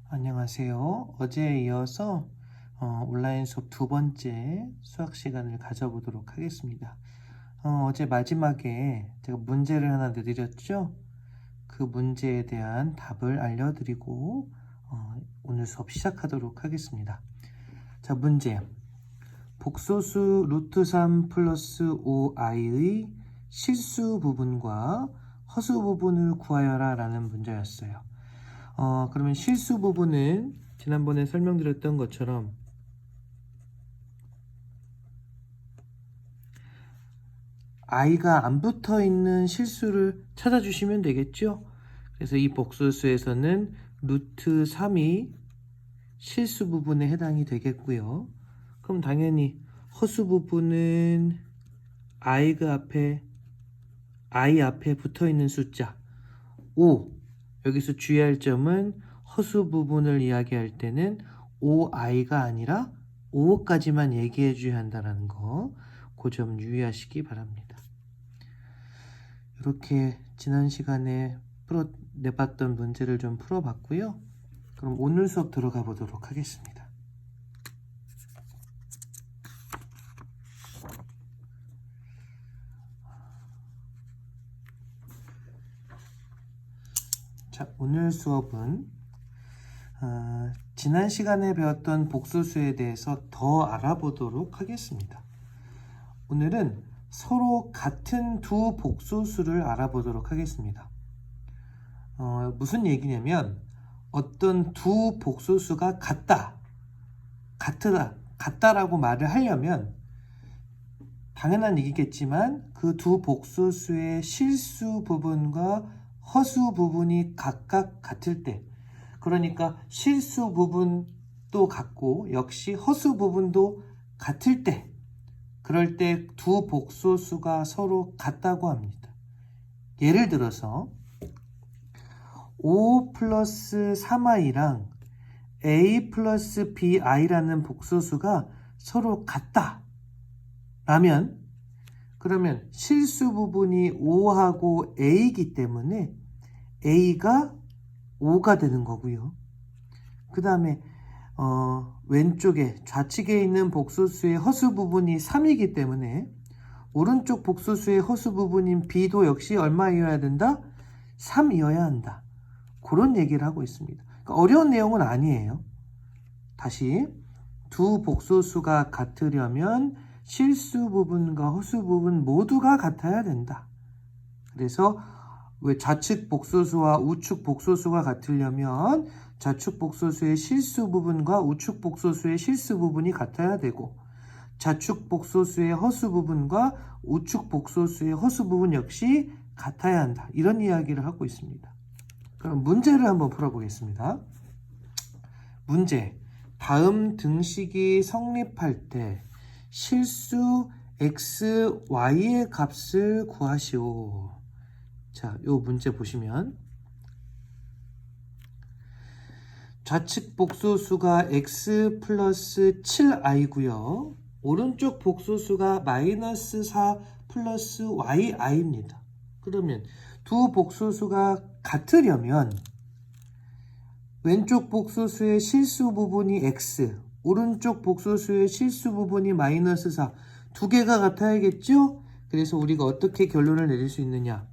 안녕하세요. 어제에 이어서 온라인 수업 두 번째 수학 시간을 가져보도록 하겠습니다. 어제 마지막에 제가 문제를 하나 내드렸죠? 그 문제에 대한 답을 알려드리고 오늘 수업 시작하도록 하겠습니다. 자, 문제. 복소수 루트 3 플러스 5i의 실수 부분과 허수 부분을 구하여라 라는 문제였어요. 그러면 실수 부분은 지난번에 설명드렸던 것처럼 i가 안 붙어 있는 실수를 찾아주시면 되겠죠? 그래서 이 복소수에서는 루트 3이 실수 부분에 해당이 되겠고요. 그럼 당연히 허수 부분은 i 앞에 붙어 있는 숫자 5. 여기서 주의할 점은 허수 부분을 이야기할 때는 5i가 아니라 5까지만 얘기해 줘야 한다는 거, 그 점 유의하시기 바랍니다. 이렇게 지난 시간에 내봤던 문제를 좀 풀어봤고요. 그럼 오늘 수업 들어가 보도록 하겠습니다. 자, 오늘 수업은 지난 시간에 배웠던 복소수에 대해서 더 알아보도록 하겠습니다. 오늘은 서로 같은 두 복소수를 알아보도록 하겠습니다. 무슨 얘기냐면 어떤 두 복소수가 같다라고 말을 하려면 당연한 얘기겠지만 그 두 복소수의 실수 부분과 허수 부분이 각각 같을 때, 그러니까 실수 부분도 같고 역시 허수 부분도 같을 때, 그럴 때 두 복소수가 서로 같다고 합니다. 예를 들어서 5 플러스 3i랑 a 플러스 bi라는 복소수가 서로 같다 라면, 그러면 실수 부분이 5하고 a이기 때문에 a가 5가 되는 거고요. 그 다음에 왼쪽에 좌측에 있는 복소수의 허수 부분이 3이기 때문에 오른쪽 복소수의 허수 부분인 b도 역시 얼마이어야 된다? 3이어야 한다. 그런 얘기를 하고 있습니다. 그러니까 어려운 내용은 아니에요. 다시, 두 복소수가 같으려면 실수 부분과 허수 부분 모두가 같아야 된다. 그래서 왜 좌측 복소수와 우측 복소수가 같으려면 좌측 복소수의 실수 부분과 우측 복소수의 실수 부분이 같아야 되고, 좌측 복소수의 허수 부분과 우측 복소수의 허수 부분 역시 같아야 한다. 이런 이야기를 하고 있습니다. 그럼 문제를 한번 풀어보겠습니다. 문제. 다음 등식이 성립할 때 실수 x, y의 값을 구하시오. 자, 요 문제 보시면 좌측 복소수가 x 플러스 7i고요. 오른쪽 복소수가 마이너스 4 플러스 yi입니다. 그러면 두 복소수가 같으려면 왼쪽 복소수의 실수 부분이 x, 오른쪽 복소수의 실수 부분이 마이너스 4, 두 개가 같아야겠죠? 그래서 우리가 어떻게 결론을 내릴 수 있느냐?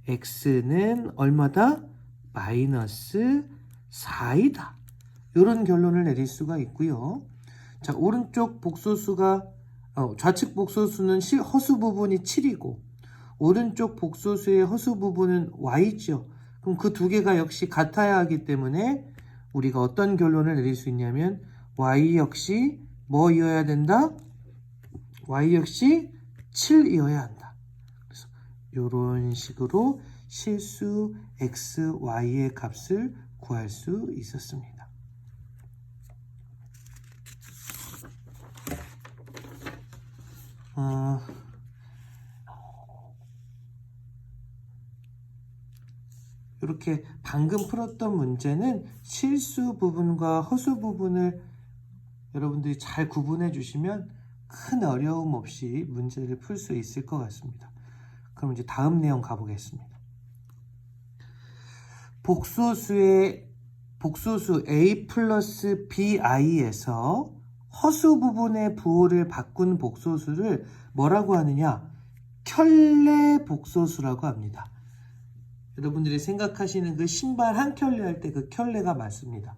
x는 얼마다? 마이너스 4이다. 이런 결론을 내릴 수가 있고요. 자, 오른쪽 복소수가 좌측 복소수는 허수 부분이 7이고 오른쪽 복소수의 허수 부분은 y죠. 그럼 그 두 개가 역시 같아야 하기 때문에 우리가 어떤 결론을 내릴 수 있냐면 y 역시 뭐이어야 된다? y 역시 7이어야 한다. 그래서 이런 식으로 실수 x, y의 값을 구할 수 있었습니다. 이렇게 방금 풀었던 문제는 실수 부분과 허수 부분을 여러분들이 잘 구분해 주시면 큰 어려움 없이 문제를 풀 수 있을 것 같습니다. 그럼 이제 다음 내용 가보겠습니다. 복소수 a 플러스 bi에서 허수 부분의 부호를 바꾼 복소수를 뭐라고 하느냐? 켤레 복소수라고 합니다. 여러분들이 생각하시는 그 신발 한 켤레 할 때 그 켤레가 맞습니다.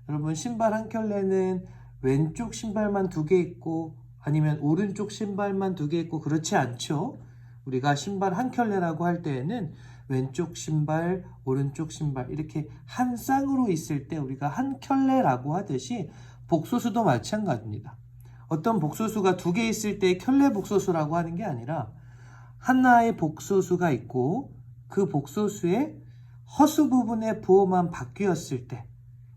여러분 신발 한 켤레는 왼쪽 신발만 2개 있고 아니면 오른쪽 신발만 2개 있고 그렇지 않죠? 우리가 신발 한 켤레라고 할 때에는 왼쪽 신발, 오른쪽 신발 이렇게 한 쌍으로 있을 때 우리가 한 켤레라고 하듯이 복소수도 마찬가지입니다. 어떤 복소수가 2개 있을 때 켤레 복소수라고 하는 게 아니라 하나의 복소수가 있고 그 복소수의 허수 부분의 부호만 바뀌었을 때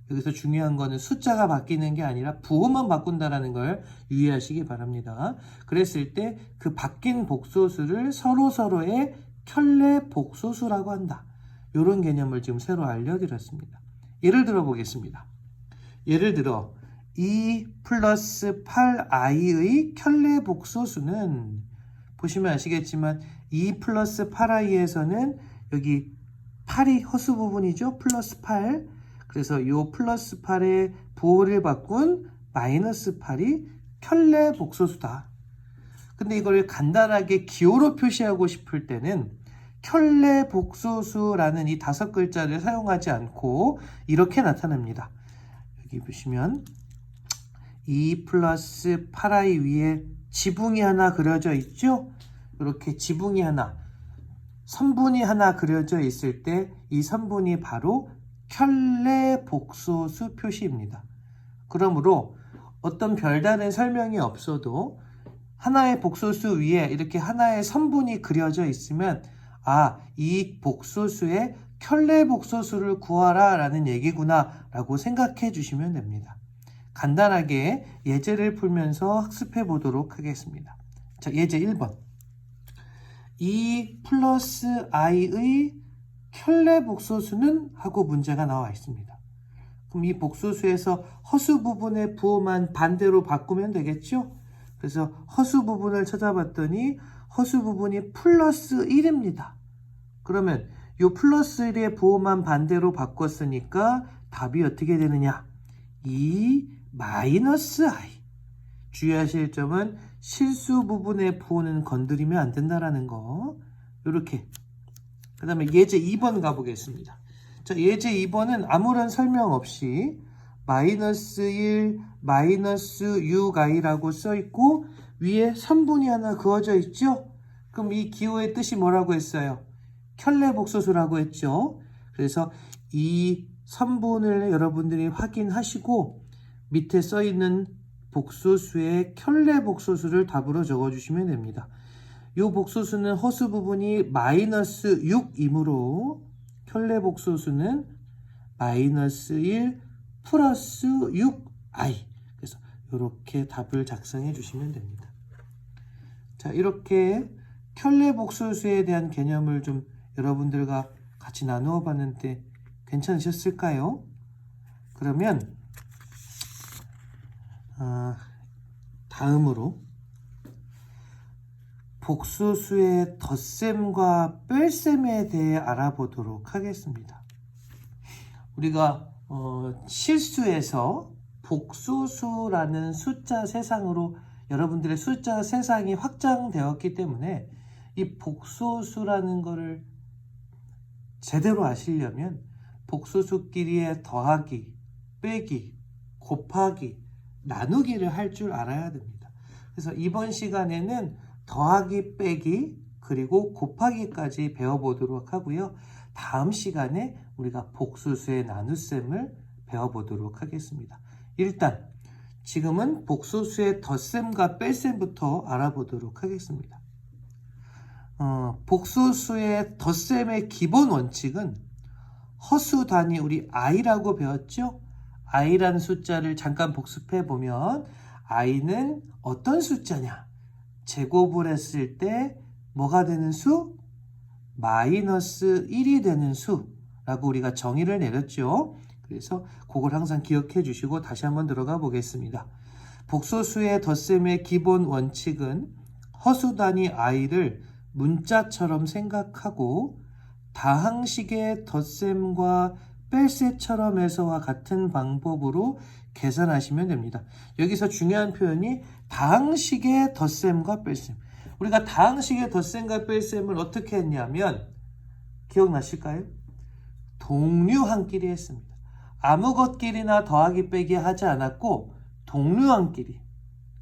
여기서 중요한 거는 숫자가 바뀌는 게 아니라 부호만 바꾼다는 걸 유의하시기 바랍니다. 그랬을 때 그 바뀐 복소수를 서로서로의 켤레 복소수라고 한다. 이런 개념을 지금 새로 알려드렸습니다. 예를 들어 보겠습니다. 예를 들어 2 플러스 8i의 켤레 복소수는 보시면 아시겠지만 2 플러스 8i에서는 여기 8이 허수 부분이죠. 플러스 8. 그래서 이 플러스 8의 부호를 바꾼 마이너스 8이 켤레 복소수다. 근데 이걸 간단하게 기호로 표시하고 싶을 때는 켤레 복소수라는 이 5글자를 사용하지 않고 이렇게 나타냅니다. 여기 보시면 2 플러스 8i 위에 지붕이 하나 그려져 있죠? 이렇게 지붕이 하나, 선분이 하나 그려져 있을 때 이 선분이 바로 켤레 복소수 표시입니다. 그러므로 어떤 별다른 설명이 없어도 하나의 복소수 위에 이렇게 하나의 선분이 그려져 있으면 이 복소수의 켤레 복소수를 구하라 라는 얘기구나 라고 생각해 주시면 됩니다. 간단하게 예제를 풀면서 학습해 보도록 하겠습니다. 자, 예제 1번. 2 플러스 i의 켤레 복소수는 하고 문제가 나와 있습니다. 그럼 이 복소수에서 허수 부분의 부호만 반대로 바꾸면 되겠죠? 그래서 허수 부분을 찾아봤더니 허수 부분이 플러스 1입니다. 그러면 이 플러스 1의 부호만 반대로 바꿨으니까 답이 어떻게 되느냐? 2 마이너스 i. 주의하실 점은 실수 부분의 부호는 건드리면 안 된다라는 거. 이렇게. 그 다음에 예제 2번 가보겠습니다. 자, 예제 2번은 아무런 설명 없이 마이너스 1, 마이너스 6i라고 써있고 위에 선분이 하나 그어져 있죠? 그럼 이 기호의 뜻이 뭐라고 했어요? 켤레 복소수라고 했죠? 그래서 이 선분을 여러분들이 확인하시고 밑에 써있는 복소수의 켤레 복소수를 답으로 적어주시면 됩니다. 이 복소수는 허수 부분이 마이너스 6이므로 켤레 복소수는 마이너스 1 플러스 6i. 그래서 이렇게 답을 작성해 주시면 됩니다. 자, 이렇게 켤레 복소수에 대한 개념을 좀 여러분들과 같이 나누어 봤는데 괜찮으셨을까요? 그러면 다음으로 복소수의 덧셈과 뺄셈에 대해 알아보도록 하겠습니다. 우리가 실수에서 복소수라는 숫자 세상으로 여러분들의 숫자 세상이 확장되었기 때문에 이 복소수라는 거를 제대로 아시려면 복소수끼리의 더하기, 빼기, 곱하기, 나누기를 할 줄 알아야 됩니다. 그래서 이번 시간에는 더하기, 빼기, 그리고 곱하기까지 배워보도록 하고요. 다음 시간에 우리가 복소수의 나눗셈을 배워보도록 하겠습니다. 일단 지금은 복소수의 덧셈과 뺄셈부터 알아보도록 하겠습니다. 복소수의 덧셈의 기본 원칙은 허수 단위 우리 i라고 배웠죠? i라는 숫자를 잠깐 복습해 보면 i는 어떤 숫자냐? 제곱을 했을 때 뭐가 되는 수? 마이너스 1이 되는 수라고 우리가 정의를 내렸죠. 그래서 그걸 항상 기억해 주시고 다시 한번 들어가 보겠습니다. 복소수의 덧셈의 기본 원칙은 허수 단위 i를 문자처럼 생각하고 다항식의 덧셈과 뺄셈처럼 해서와 같은 방법으로 계산하시면 됩니다. 여기서 중요한 표현이 다항식의 덧셈과 뺄셈. 우리가 다항식의 덧셈과 뺄셈을 어떻게 했냐면 기억나실까요? 동류항끼리 했습니다. 아무것끼리나 더하기 빼기 하지 않았고 동류항끼리.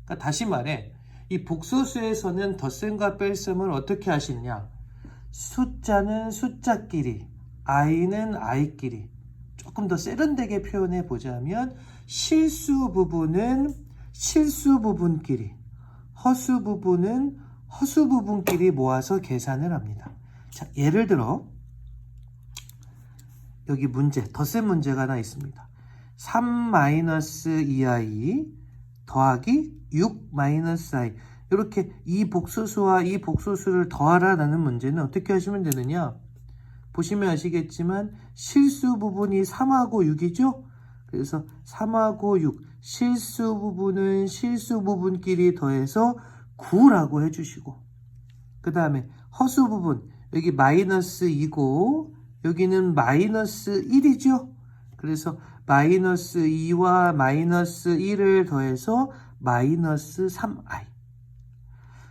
그러니까 다시 말해 이 복소수에서는 덧셈과 뺄셈을 어떻게 하시느냐? 숫자는 숫자끼리, i는 i끼리. 조금 더 세련되게 표현해 보자면 실수 부분은 실수 부분끼리, 허수 부분은 허수 부분끼리 모아서 계산을 합니다. 자, 예를 들어 여기 문제, 덧셈 문제가 하나 있습니다. 3-2i 더하기 6-i. 이렇게 이 복소수와 이 복소수를 더하라는 문제는 어떻게 하시면 되느냐? 보시면 아시겠지만 실수 부분이 3하고 6이죠? 그래서 3하고 6, 실수 부분은 실수 부분끼리 더해서 9라고 해주시고, 그 다음에 허수 부분, 여기 마이너스 2고 여기는 마이너스 1이죠? 그래서 마이너스 2와 마이너스 1을 더해서 마이너스 3i.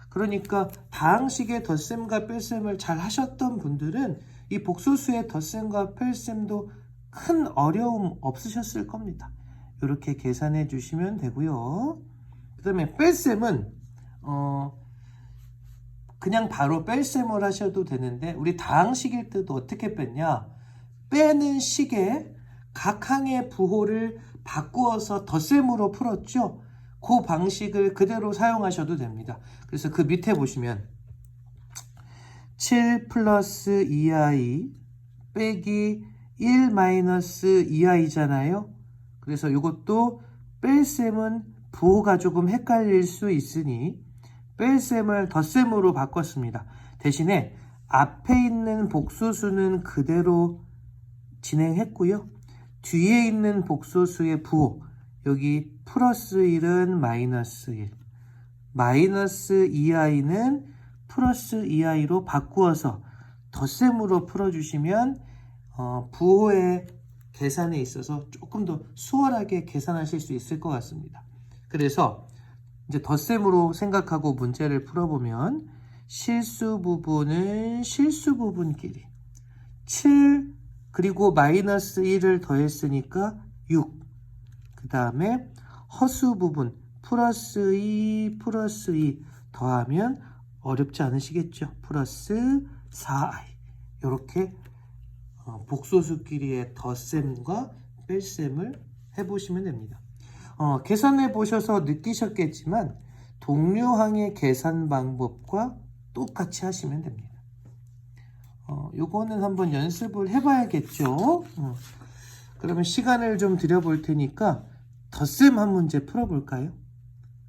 그러니까 다항식의 덧셈과 뺄셈을 잘 하셨던 분들은 이 복소수의 덧셈과 뺄셈도 큰 어려움 없으셨을 겁니다. 이렇게 계산해 주시면 되고요. 그 다음에 뺄셈은 그냥 바로 뺄셈을 하셔도 되는데 우리 다항식일 때도 어떻게 뺐냐? 빼는 식에 각 항의 부호를 바꾸어서 덧셈으로 풀었죠. 그 방식을 그대로 사용하셔도 됩니다. 그래서 그 밑에 보시면 7 플러스 2i 빼기 1 마이너스 2i잖아요. 그래서 이것도 뺄셈은 부호가 조금 헷갈릴 수 있으니 뺄셈을 덧셈으로 바꿨습니다. 대신에 앞에 있는 복소수는 그대로 진행했고요. 뒤에 있는 복소수의 부호, 여기 플러스 1은 마이너스 1, 마이너스 2i는 플러스 2i로 바꾸어서 덧셈으로 풀어주시면 부호의 계산에 있어서 조금 더 수월하게 계산하실 수 있을 것 같습니다. 그래서 이제 덧셈으로 생각하고 문제를 풀어보면 실수 부분은 실수 부분끼리 7 그리고 마이너스 1을 더했으니까 6. 그 다음에 허수 부분 플러스 2 플러스 2 더하면 어렵지 않으시겠죠? 플러스 4i. 이렇게 복소수끼리의 덧셈과 뺄셈을 해보시면 됩니다. 계산해 보셔서 느끼셨겠지만 동류항의 계산 방법과 똑같이 하시면 됩니다. 요거는 한번 연습을 해봐야겠죠. 그러면 시간을 좀 드려볼 테니까 덧셈 한 문제 풀어볼까요?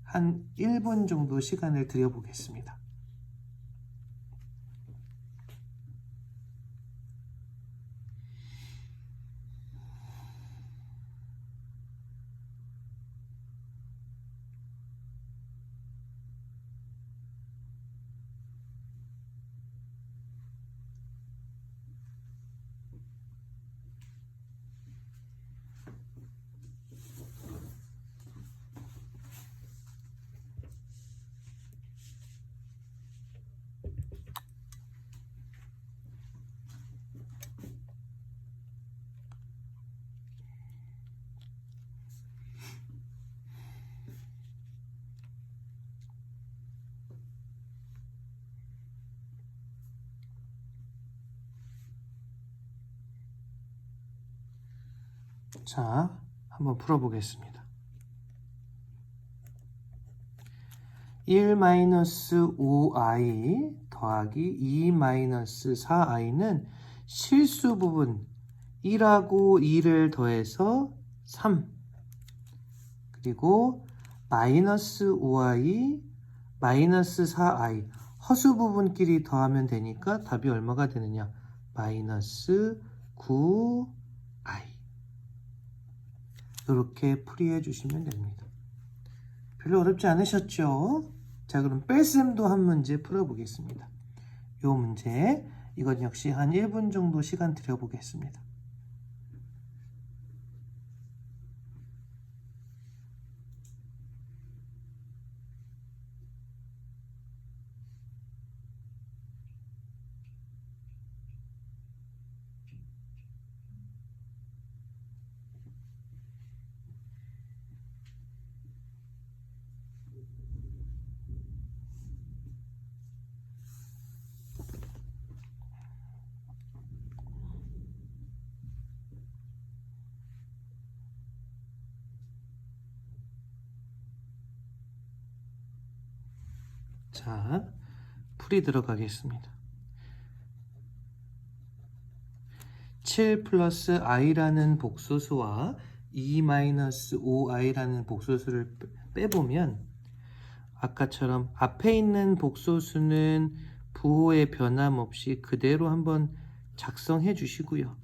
한 1분 정도 시간을 드려보겠습니다. 자, 한번 풀어보겠습니다. 1-5i 더하기 2-4i는 실수 부분 1하고 2를 더해서 3, 그리고 마이너스 5i 마이너스 4i 허수 부분끼리 더하면 되니까 답이 얼마가 되느냐? 마이너스 9i. 이렇게 풀이해 주시면 됩니다. 별로 어렵지 않으셨죠? 자, 그럼 뺄셈도 한 문제 풀어보겠습니다. 이 문제, 이건 역시 한 1분 정도 시간 드려보겠습니다. 자, 풀이 들어가겠습니다. 7 플러스 i라는 복소수와 2 마이너스 5i라는 복소수를 빼보면 아까처럼 앞에 있는 복소수는 부호의 변함없이 그대로 한번 작성해 주시고요.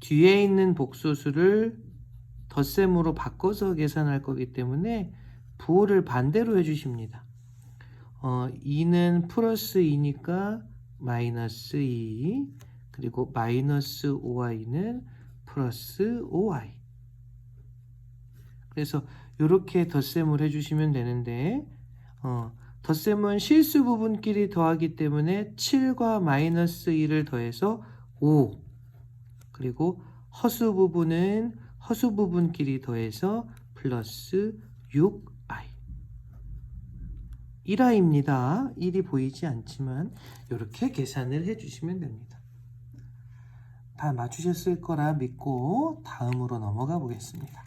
뒤에 있는 복소수를 덧셈으로 바꿔서 계산할 거기 때문에 부호를 반대로 해주십니다. 2는 플러스 2니까 마이너스 2, 그리고 마이너스 5i는 플러스 5i. 그래서 이렇게 덧셈을 해주시면 되는데 덧셈은 실수 부분끼리 더하기 때문에 7과 마이너스 2를 더해서 5, 그리고 허수 부분은 허수 부분끼리 더해서 플러스 6i. 1i입니다. 1이 보이지 않지만 이렇게 계산을 해주시면 됩니다. 다 맞추셨을 거라 믿고 다음으로 넘어가 보겠습니다.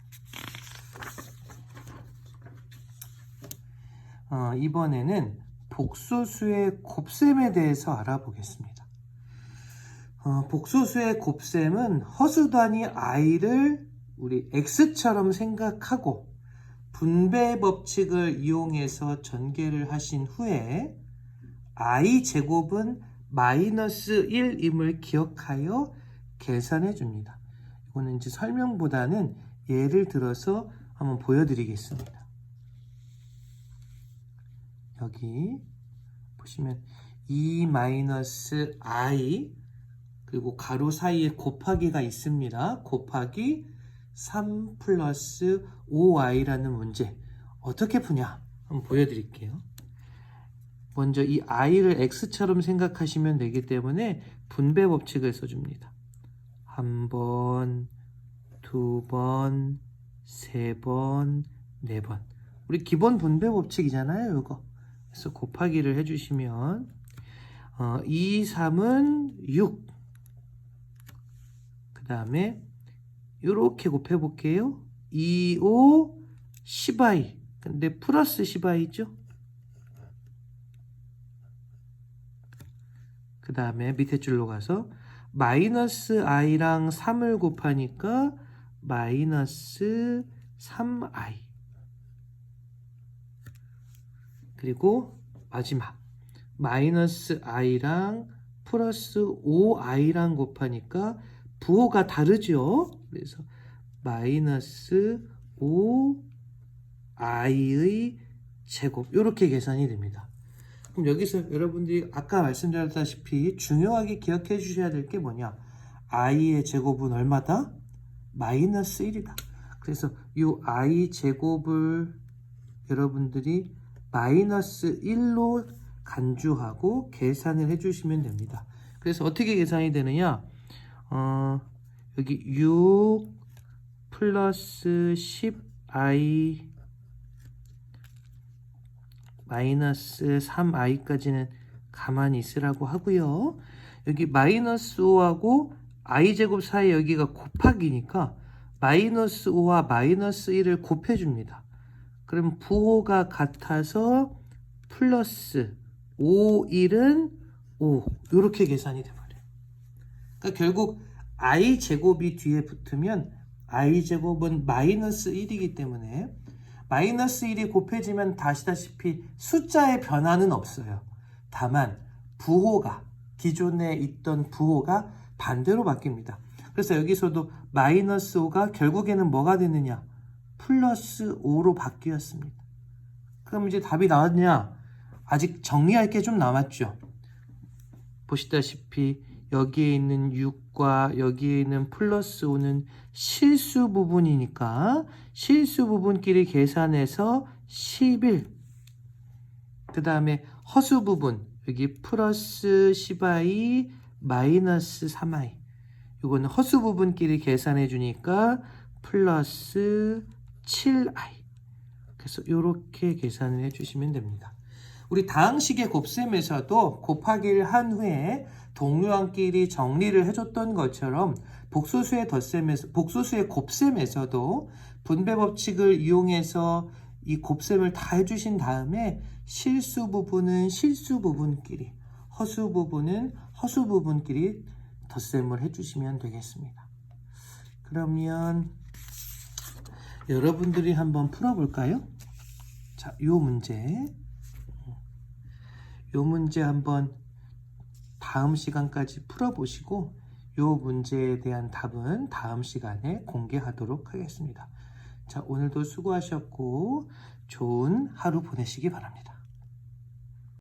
이번에는 복소수의 곱셈에 대해서 알아보겠습니다. 복소수의 곱셈은 허수 단위 i를 우리 x처럼 생각하고 분배 법칙을 이용해서 전개를 하신 후에 i 제곱은 마이너스 1임을 기억하여 계산해 줍니다. 이거는 이제 설명보다는 예를 들어서 한번 보여드리겠습니다. 여기 보시면 2 마이너스 i 그리고 가로 사이에 곱하기가 있습니다. 곱하기 3 플러스 5i라는 문제 어떻게 푸냐 한번 보여드릴게요. 먼저 이 i를 x처럼 생각하시면 되기 때문에 분배 법칙을 써줍니다. 한 번, 두 번, 세 번, 네 번. 우리 기본 분배 법칙이잖아요, 이거. 그래서 곱하기를 해주시면 2, 3은 6. 그 다음에 이렇게 곱해 볼게요. 2, 5, 10i. 근데 플러스 10i죠. 그 다음에 밑에 줄로 가서 마이너스 i랑 3을 곱하니까 마이너스 3i. 그리고 마지막 마이너스 i랑 플러스 5i랑 곱하니까 부호가 다르죠. 그래서 마이너스 5i의 제곱 이렇게 계산이 됩니다. 그럼 여기서 여러분들이 아까 말씀드렸다시피 중요하게 기억해 주셔야 될 게 뭐냐, i의 제곱은 얼마다? 마이너스 1이다. 그래서 이 i 제곱을 여러분들이 마이너스 1로 간주하고 계산을 해주시면 됩니다. 그래서 어떻게 계산이 되느냐, 여기 6 플러스 10i 마이너스 3i까지는 가만히 있으라고 하고요. 여기 마이너스 5하고 i제곱 사이 여기가 곱하기니까 마이너스 5와 마이너스 1을 곱해줍니다. 그럼 부호가 같아서 플러스 5, 1은 5 이렇게 계산이 돼버려요. 그러니까 결국 i제곱이 뒤에 붙으면 i제곱은 마이너스 1이기 때문에 마이너스 1이 곱해지면 아시다시피 숫자의 변화는 없어요. 다만 부호가 기존에 있던 부호가 반대로 바뀝니다. 그래서 여기서도 마이너스 5가 결국에는 뭐가 되느냐, 플러스 5로 바뀌었습니다. 그럼 이제 답이 나왔냐? 아직 정리할 게 좀 남았죠. 보시다시피 여기에 있는 6과 여기에 있는 플러스 5는 실수 부분이니까 실수 부분끼리 계산해서 11. 그 다음에 허수 부분 여기 플러스 10i 마이너스 3i, 이거는 허수 부분끼리 계산해 주니까 플러스 7i. 그래서 이렇게 계산을 해주시면 됩니다. 우리 다항식의 곱셈에서도 곱하기를 한 후에 동료항끼리 정리를 해줬던 것처럼 복소수의 곱셈에서도 분배 법칙을 이용해서 이 곱셈을 다 해주신 다음에 실수 부분은 실수 부분끼리, 허수 부분은 허수 부분끼리 덧셈을 해주시면 되겠습니다. 그러면 여러분들이 한번 풀어볼까요? 자, 요 문제 한번 다음 시간까지 풀어보시고 요 문제에 대한 답은 다음 시간에 공개하도록 하겠습니다. 자, 오늘도 수고하셨고 좋은 하루 보내시기 바랍니다.